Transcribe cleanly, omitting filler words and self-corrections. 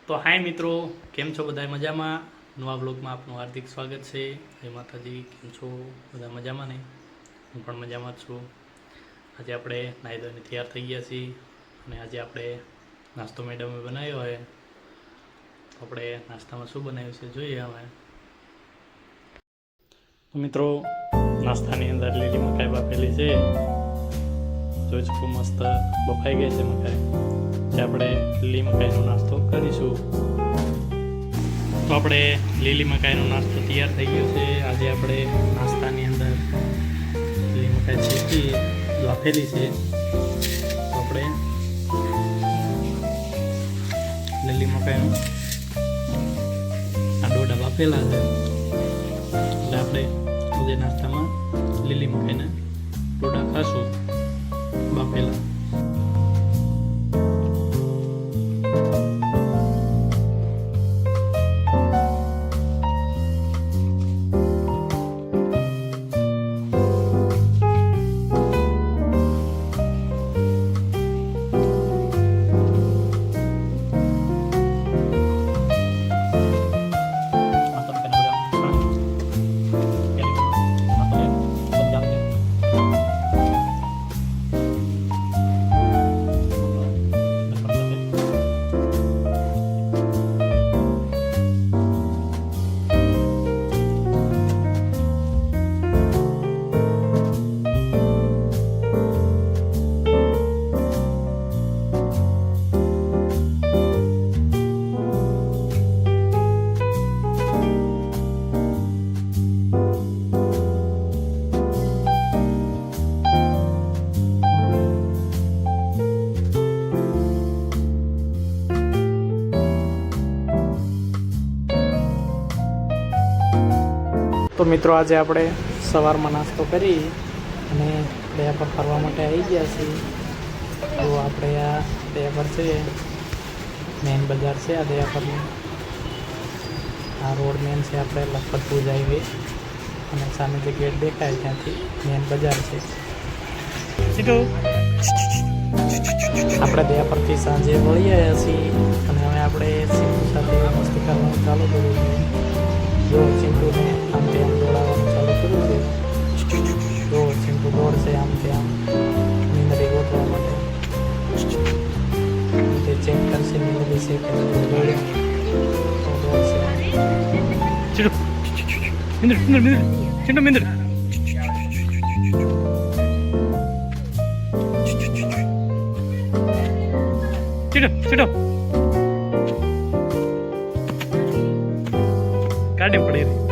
તો હાય મિત્રો, કેમ છો બધા? મજામાં? નવા બ્લોગમાં આપનું હાર્દિક સ્વાગત છે. જય માતાજી. કેમ છો બધા? મજામાં ને? હું પણ મજામાં જ છું. આજે આપણે નાહી ધોઈને તૈયાર થઈ ગયા છીએ અને આજે આપણે નાસ્તો મેડમે બનાવ્યો હોય. તો આપણે નાસ્તામાં શું બનાવ્યું છે જોઈએ હવે. તો મિત્રો, નાસ્તાની અંદર લીલી મકાઈ બાફેલી છે. જોઈ શકો, મસ્ત બફાઈ ગઈ છે મકાઈ. જે આપણે લીલી મકાઈનો નાસ્તો કરીશું. તો આપણે લીલી મકાઈનો નાસ્તો તૈયાર થઈ ગયો છે. આજે આપણે નાસ્તાની અંદર લીલી મકાઈ શેકી બાફેલી છે. તો આપણે લીલી મકાઈનું આ ડોડા બાફેલા છે, એટલે આપણે આજે નાસ્તામાં લીલી મકાઈના ડોડા ખાશું બાફેલા. તો મિત્રો, આજે આપણે સવારમાં નાસ્તો કરી અને દયા પર ફરવા માટે આવી ગયા છીએ. તો આપણે આ દયા પર છે, મેન બજાર છે આ દયા પરની. આ રોડ મેન છે આપણે લખપતપુર હાઈવે, અને સામે જે ગેટ દેખાય ત્યાંથી મેન બજાર છે. આપણે દયા પરથી સાંજે મળી આવ્યા છીએ અને હવે આપણે સિંધુ સાથે મસ્તી કરવાનું ચાલુ કર્યું છે. જો ચિંટુને આમ તેમ દોડાવવાનું ચાલુ કર્યું છે. જો ચિંટુ દોડશે આમ તેમ નીંદડી ગોતવા માટે. તે ચેક કરશે નીંદડી છે કે દોડશે. ગાડી પડી રહી.